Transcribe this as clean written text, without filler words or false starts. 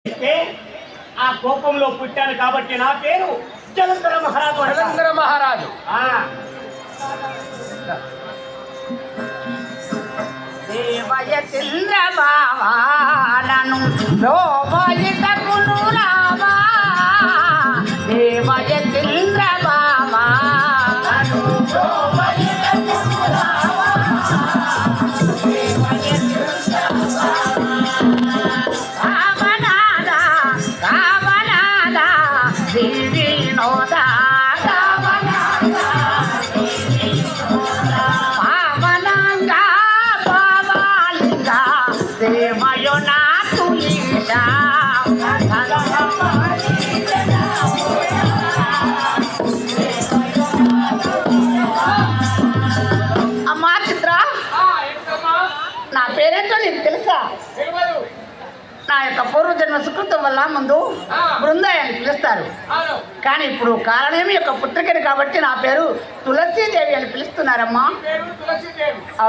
ఆ కోపంలో పుట్టాను కాబట్టి నా పేరు జలంధర మహారాజు. జలంధర మహారాజు. దేవయ చంద్రబావాలను లోమయితకును రావా దేవయ చంద్రబావాలను లోమయితకును రావా దేవయ రామనాద రామనాద దివినోద రామనాద పావనంగా పావాలింగా దేవయో నా తులీషా అమ్మా చిత్ర, నా పేరేంటో నీకు తెలుసా? నా యొక్క పూర్వజన్మ సుకృతం వల్ల ముందు బృందాయి అని పిలుస్తారు, కానీ ఇప్పుడు కారణం యొక్క పుత్రికని కాబట్టి నా పేరు తులసీదేవి అని పిలుస్తున్నారమ్మా. తులసీదేవి. అవును.